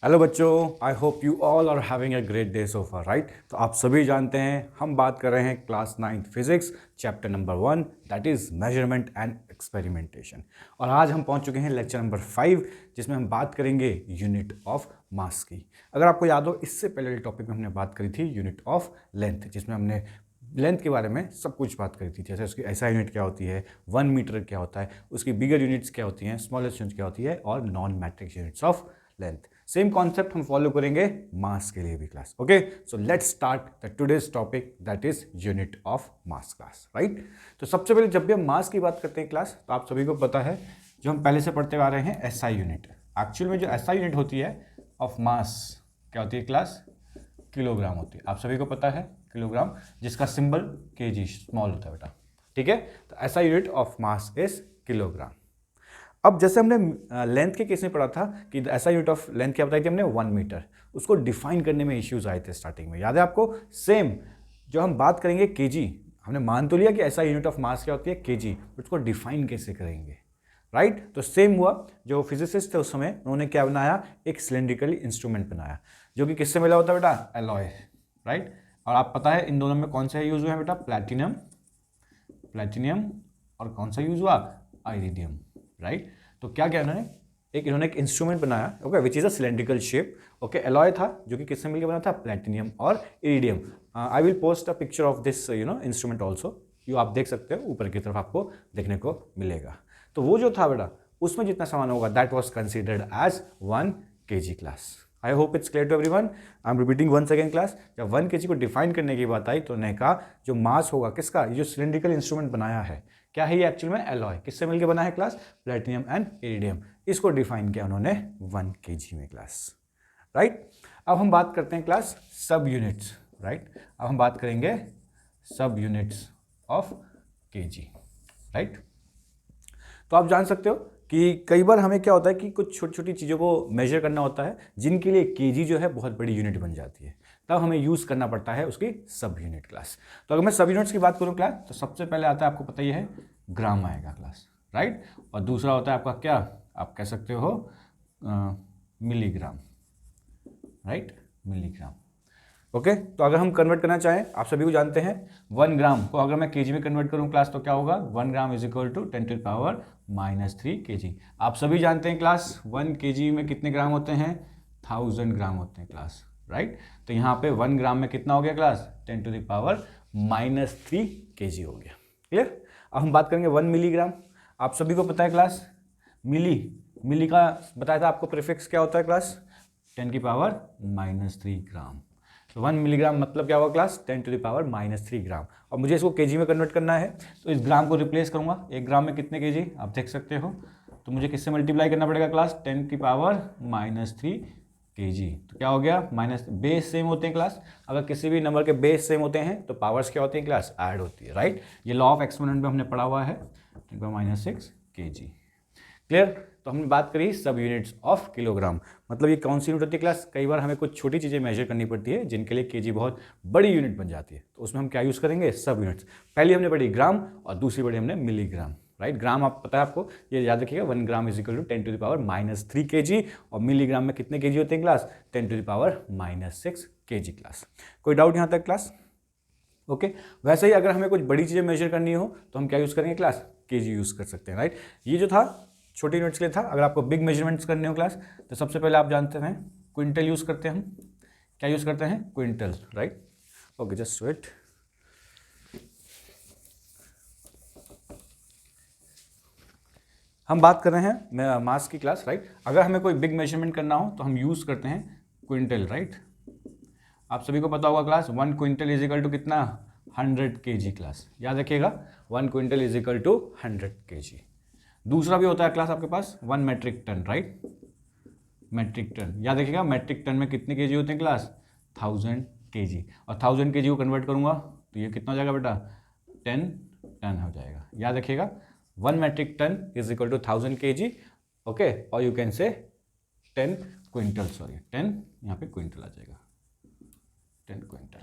Hello बच्चों, I hope you all are having a great day so far, right. तो आप सभी जानते हैं हम बात कर रहे हैं class 9th physics chapter number 1, that is measurement and experimentation. और आज हम पहुंच चुके हैं लेक्चर नंबर 5, जिसमें हम बात करेंगे यूनिट ऑफ मास की। अगर आपको याद हो, इससे पहले टॉपिक में हमने बात करी थी यूनिट ऑफ लेंथ, जिसमें हमने लेंथ के बारे में सब कुछ बात करी थी। जैसे उसकी ऐसा यूनिट क्या होती है, 1 मीटर क्या होता है, उसकी बिगर यूनिट्स क्या होती हैं, स्मॉलेस्ट यूनिट क्या होती है, और non matrix units of length. Same concept हम फॉलो करेंगे मास के लिए भी class. Okay, so let's start the today's topic, that is unit of mass class, right. तो सबसे पहले जब भी हम मास की बात करते हैं क्लास, तो आप सभी को पता है जो हम पहले से पढ़ते आ रहे हैं एसआई यूनिट। एक्चुअल में जो एसआई यूनिट होती है ऑफ मास क्या होती है क्लास, किलोग्राम होती है। आप सभी को पता है किलोग्राम, जिसका सिंबल केजी स्मॉल होता है बेटा, ठीक है। तो ऐसा unit of mass is kilogram. अब जैसे हमने लेंथ के केस में पढ़ा था कि ऐसा यूनिट ऑफ लेंथ क्या बताई थी हमने, 1 मीटर। उसको डिफाइन करने में इश्यूज आए थे स्टार्टिंग में, याद है आपको। सेम जो हम बात करेंगे केजी, हमने मान तो लिया कि ऐसा यूनिट ऑफ मास क्या होती है केजी, उसको डिफाइन कैसे करेंगे, राइट। तो सेम हुआ, जो फिजिसिस्ट थे उस समय उन्होंने क्या बनाया, एक सिलेंड्रिकल इंस्ट्रूमेंट बनाया, जो कि किससे मिला होता है बेटा, एलॉय, राइट। और आप पता है इन दोनों में कौन सा यूज हुआ है बेटा, प्लैटिनम, प्लैटिनियम, और कौन सा यूज हुआ, आइरिडियम, राइट। तो क्या किया इन्होंने एक इंस्ट्रूमेंट बनाया, okay, which is a cylindrical shape, okay. Alloy था जो कि किससे मिलकर बना था, प्लैटिनियम और iridium. I will post a picture of this instrument also, you आप देख सकते हो, ऊपर की तरफ आपको देखने को मिलेगा। तो वो जो था बेटा, उसमें जितना सामान होगा that was considered as 1 kg class. I hope it's clear to everyone. I am repeating one second class. जब 1 kg को डिफाइन करने की बात आई तो उन्होंने कहा जो मास होगा किसका, ये जो सिलेंड्रिकल इंस्ट्रूमेंट बनाया है, क्या है ये एक्चुअल में, एलॉय। किससे मिलकर बना है क्लास, प्लेटिनियम एंड इरिडियम। इसको डिफाइन किया उन्होंने 1 kg में क्लास, राइट। अब हम बात करते हैं क्लास सब यूनिट्स, राइट। अब हम बात करेंगे सब यूनिट्स ऑफ केजी, राइट। तो आप जान सकते हो कि कई बार हमें क्या होता है कि कुछ छोटी छोटी चीज़ों को मेजर करना होता है, जिनके लिए केजी जो है बहुत बड़ी यूनिट बन जाती है, तब हमें यूज़ करना पड़ता है उसकी सब यूनिट क्लास। तो अगर मैं सब यूनिट्स की बात करूँ क्लास, तो सबसे पहले आता है, आपको पता ही है, ग्राम आएगा क्लास, राइट। और दूसरा होता है आपका क्या, आप कह सकते हो मिलीग्राम, राइट, मिलीग्राम, ओके। तो अगर हम कन्वर्ट करना चाहें, आप सभी को जानते हैं 1 ग्राम को अगर मैं केजी में कन्वर्ट करूं क्लास, तो क्या होगा, 1 gram is equal to 10⁻³ kg. आप सभी जानते हैं क्लास 1 केजी में कितने ग्राम होते हैं, 1000 ग्राम होते हैं क्लास, राइट। तो यहाँ पे 1 ग्राम में कितना हो गया क्लास, 10⁻³ केजी हो गया, क्लियर। अब हम बात करेंगे 1 मिलीग्राम। आप सभी को पता है क्लास, मिली का बताया था आपको प्रीफिक्स क्या होता है क्लास, 10⁻³ ग्राम। तो 1 मिलीग्राम मतलब क्या होगा क्लास, 10⁻³ ग्राम। और मुझे इसको केजी में कन्वर्ट करना है, तो इस ग्राम को रिप्लेस करूंगा, 1 ग्राम में कितने केजी आप देख सकते हो। तो मुझे किससे मल्टीप्लाई करना पड़ेगा क्लास, 10⁻³ केजी। तो क्या हो गया, माइनस, बेस सेम होते हैं क्लास, अगर किसी भी नंबर के बेस सेम होते हैं तो पावर्स क्या होती हैं क्लास, ऐड होती है, राइट। ये लॉ ऑफ एक्सपोनेंट में हमने पढ़ा हुआ है, 10⁻6 केजी, क्लियर। तो हमने बात करी सब यूनिट्स ऑफ किलोग्राम, मतलब ये कौन सी यूनिट होती है क्लास, कई बार हमें कुछ छोटी चीज़ें मेजर करनी पड़ती है जिनके लिए केजी बहुत बड़ी यूनिट बन जाती है, तो उसमें हम क्या यूज़ करेंगे, सब यूनिट्स। पहली हमने पढ़ी ग्राम और दूसरी पढ़ी हमने मिलीग्राम, राइट। ग्राम आप पता है आपको, ये याद रखिएगा, 1 gram is equal to 10⁻³ kg, और मिलीग्राम में कितने केजी होते हैं क्लास, 10⁻6 केजी क्लास। कोई डाउट यहाँ तक क्लास, ओके। वैसे ही अगर हमें कुछ बड़ी चीज़ें मेजर करनी हो तो हम क्या यूज़ करेंगे क्लास, केजी यूज़ कर सकते हैं, राइट। ये जो था छोटी यूनिट्स के लिए था। अगर आपको बिग मेजरमेंट्स करने हो क्लास, तो सबसे पहले आप जानते हैं क्विंटल यूज़ करते हैं हम, क्या यूज़ करते हैं, quintal, right. Okay, just wait. हम बात कर रहे हैं मास की क्लास, राइट। अगर हमें कोई बिग मेजरमेंट करना हो तो हम यूज़ करते हैं क्विंटल, राइट। आप सभी को पता होगा class 1 quintal is equal to कितना, 100 केजी क्लास, याद रखिएगा 1 quintal is equal to 100 kg. दूसरा भी होता है क्लास आपके पास 1 metric ton, right, metric ton, याद रखिएगा मेट्रिक टन में कितने केजी होते हैं क्लास, 1000 केजी। और 1000 केजी को कन्वर्ट करूंगा तो ये कितना हो जाएगा बेटा, 10 टन हो जाएगा, याद रखिएगा 1 metric ton is equal to 1000 kg, okay. और you can say 10 quintal, sorry 10 यहाँ पे क्विंटल आ जाएगा, 10 quintal,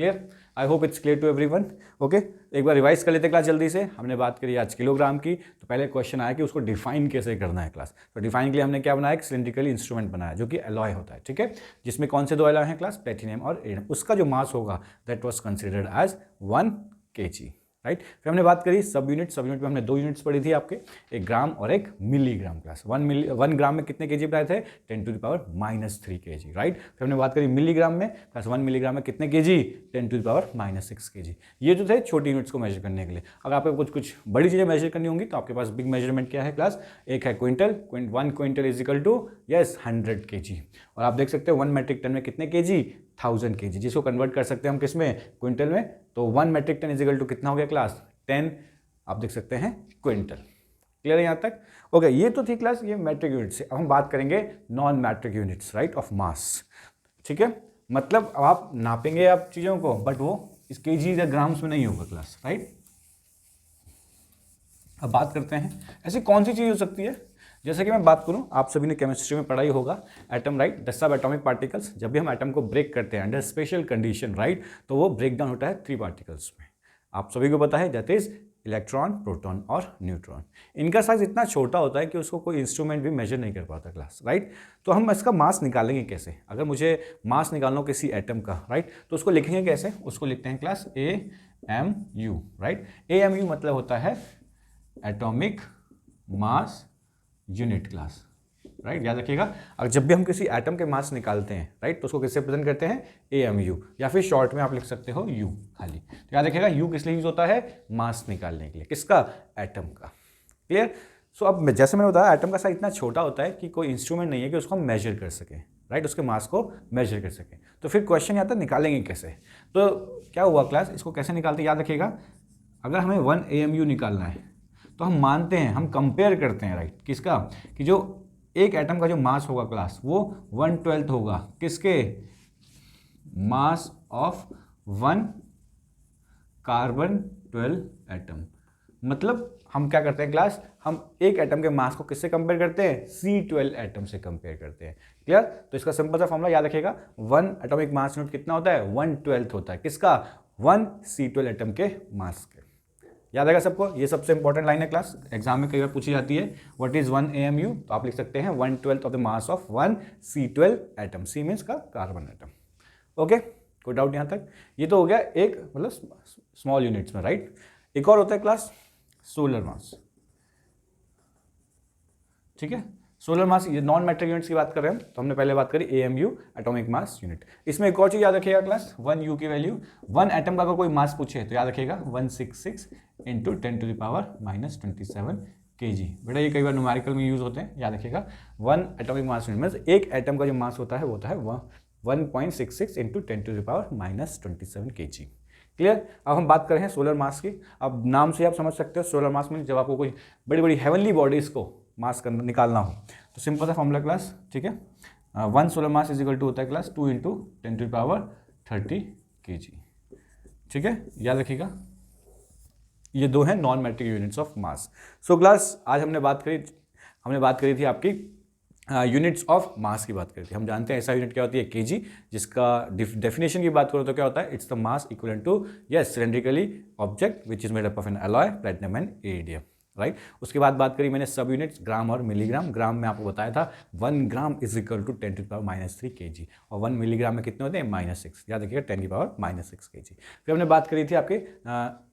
clear? I hope it's clear to everyone. Okay, एक बार रिवाइज कर लेते क्लास जल्दी से। हमने बात करी आज किलोग्राम की, तो पहले क्वेश्चन आया कि उसको डिफाइन कैसे करना है क्लास। तो डिफाइन के लिए हमने क्या बनाया, एक सिलिंड्रिकल इंस्ट्रूमेंट बनाया जो कि एलॉय होता है, ठीक है, जिसमें कौन से दो एलॉय हैं क्लास, प्लेटिनियम और इरिडियम। उसका जो मास होगा that was considered as 1 kg, right. फिर हमने बात करी सब यूनिट में हमने 2 यूनिट्स पढ़ी थी आपके, एक ग्राम और एक मिलीग्राम क्लास। 1 ग्राम में कितने केजी बताए थे, 10⁻³ kg, राइट। फिर हमने बात करी मिलीग्राम में, प्लस 1 मिलीग्राम में कितने केजी, 10⁻⁻6 kg। ये जो थे छोटी यूनिट्स को मेजर करने के लिए। अगर आपको कुछ बड़ी चीज़ें मेजर करनी होंगी तो आपके पास बिग मेजरमेंट क्या है क्लास, एक है quintal, 1 quintal is equal to 100 kg। और आप देख सकते हो 1 मेट्रिक टन में कितने केजी, 1000 kg, जिसको कन्वर्ट कर सकते हैं हम किस में, क्विंटल में। तो 1 metric ton is equal to कितना हो गया क्लास, 10, आप देख सकते हैं क्विंटल। क्लियर है यहाँ तक? ओके, ये तो थी क्लास ये मैट्रिक यूनिट से। अब हम बात करेंगे non metric units, right, of mass, ठीक है। मतलब अब आप नापेंगे आप चीज़ों को, बट वो इस केजी या ग्राम्स में नहीं होगा क्लास, राइट। अब बात करते हैं ऐसी कौन सी चीज़ हो सकती है, जैसे कि मैं बात करूं, आप सभी ने केमिस्ट्री में पढ़ा ही होगा atom, right, the sub atomic particles. जब भी हम एटम को ब्रेक करते हैं अंडर स्पेशल कंडीशन, राइट, तो वो ब्रेक डाउन होता है 3 पार्टिकल्स में। आप सभी को पता है, दैट इज इलेक्ट्रॉन, प्रोटॉन और न्यूट्रॉन। इनका साइज इतना छोटा होता है कि उसको कोई इंस्ट्रूमेंट भी मेजर नहीं कर पाता क्लास, राइट। तो हम इसका मास निकालेंगे कैसे, अगर मुझे मास निकालना हो किसी एटम का, राइट, तो उसको लिखेंगे कैसे, उसको लिखते हैं क्लास AMU, राइट। AMU मतलब होता है atomic mass unit class, right, याद रखिएगा। और जब भी हम किसी एटम के मास निकालते हैं, राइट, तो उसको किससे प्रेजेंट करते हैं, AMU, या फिर शॉर्ट में आप लिख सकते हो U खाली। तो याद रखिएगा U किस लिए यूज होता है, मास निकालने के लिए, किसका, एटम का। क्लियर? सो अब जैसे मैंने बताया एटम का साइज इतना छोटा होता है कि कोई इंस्ट्रूमेंट नहीं है कि उसको हम मेजर कर सके, राइट, उसके मास को मेजर कर सके। तो फिर क्वेश्चन आता है निकालेंगे कैसे। तो क्या हुआ क्लास, इसको कैसे निकालते, याद रखिएगा, अगर हमें 1 AMU निकालना है तो हम मानते हैं, हम कंपेयर करते हैं, राइट, किसका, कि जो एक एटम का जो मास होगा क्लास वो 1/12 होगा किसके, मास ऑफ 1 कार्बन 12 एटम। मतलब हम क्या करते हैं क्लास, हम एक एटम के मास को किससे कंपेयर करते हैं, C12 एटम से कंपेयर करते हैं। क्लियर? तो इसका सिंपल सा फॉर्मूला याद रखिएगा, 1 एटॉमिक मास यूनिट कितना होता है, 1/12 होता है किसका, 1 C12 एटम के मास के। याद आएगा सबको, ये सबसे इंपॉर्टेंट लाइन है क्लास, एग्जाम में कई बार पूछी जाती है, व्हाट इज 1 AMU, तो आप लिख सकते हैं 1/12 of the mass of 1 C12 atom. C means का कार्बन एटम। ओके, कोई डाउट यहाँ तक? ये तो हो गया एक मतलब स्मॉल यूनिट्स में, राइट। एक और होता है क्लास सोलर मास, ठीक है। सोलर मास, ये नॉन मैट्रिक यूनिट्स की बात कर रहे हैं, तो हमने पहले बात करी AMU, एटॉमिक मास यूनिट। इसमें एक और चीज याद रखिएगा क्लास, 1 U की वैल्यू, 1 एटम का अगर कोई मास पूछे तो याद रखिएगा 166 × 10⁻⁻27 kg। बेटा ये कई बार न्यूमेरिकल में यूज होते हैं, याद रखिएगा। 1 एटॉमिक मास यूनिट मींस एक एटम का जो मास होता है वो होता है 1.66 × 10⁻⁻27 kg। क्लियर? अब हम बात कर रहे हैं सोलर मास की। अब नाम से आप समझ सकते हो सोलर मास में जब आपको कोई बड़ी बड़ी हेवनली बॉडीज को मास निकालना हो तो सिंपल सा फॉर्मूला क्लास, ठीक है, 1 solar mass is equal to होता है क्लास 2 × 10⁻30 kg, ठीक है, याद रखिएगा। ये दो हैं non metric units of mass. So class आज हमने बात करी थी आपकी यूनिट्स ऑफ मास की बात करी थी। हम जानते हैं ऐसा यूनिट क्या होती है, kg, जिसका डेफिनेशन की बात करो तो क्या होता है, it's the mass equivalent to yes cylindrically object which is made up of an alloy, platinum and iridium, right. उसके बाद बात करी मैंने सब यूनिट्स ग्राम और मिलीग्राम। ग्राम में आपको बताया था 1 gram is equal to 10⁻³ kg और 1 मिलीग्राम में कितने होते हैं, -6, याद रखिएगा 10⁻⁻6 kg। फिर हमने बात करी थी आपके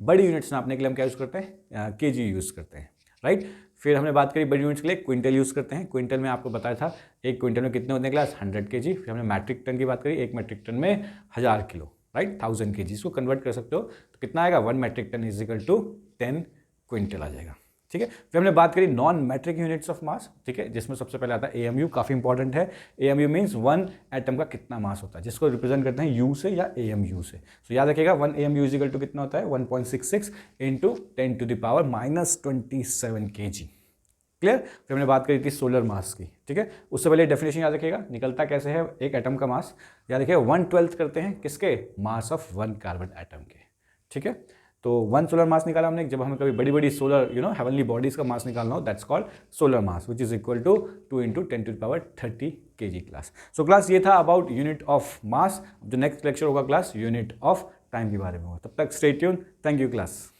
बड़ी यूनिट्स नापने के लिए हम क्या यूज़ करते हैं, kg यूज़ करते हैं, राइट। फिर हमने बात करी बड़ी यूनिट्स के लिए क्विंटल यूज़ करते हैं। क्विंटल में आपको बताया था एक क्विंटल में कितने होते हैं क्लास, 100 kg। फिर हमने मैट्रिक टन की बात करी, एक मैट्रिक टन में 1000 किलो, राइट, 1000 kg। इसको कन्वर्ट कर सकते हो तो कितना आएगा, 1 metric ton is equal to 10 quintal आ जाएगा, ठीक है। फिर हमने बात करी non metric units of mass, ठीक है, जिसमें सबसे पहले आता है AMU, काफ़ी इंपॉर्टेंट है। AMU मीन्स 1 एटम का कितना मास होता है, जिसको रिप्रेजेंट करते हैं U से या AMU से। तो याद रखिएगा 1 AMU इज इक्वल टू कितना होता है, 1.66 × 10⁻⁻27 kg। क्लियर? फिर हमने बात करी थी सोलर मास की, ठीक है। उससे पहले डेफिनेशन याद रखिएगा, निकलता कैसे है एक एटम का मास, याद रखिएगा 1/12 करते हैं किसके, मास ऑफ 1 कार्बन एटम के, ठीक है। तो 1 सोलर मास निकाला हमने, जब हमें कभी बड़ी बड़ी सोलर हेवनली बॉडीज का मास निकालना हो, that's called solar mass which is equal to 2 × 10⁻30 kg class. So class ये था अबाउट यूनिट ऑफ मास। जो नेक्स्ट लेक्चर होगा क्लास यूनिट ऑफ टाइम के बारे में होगा। तब तक stay tune. Thank you class.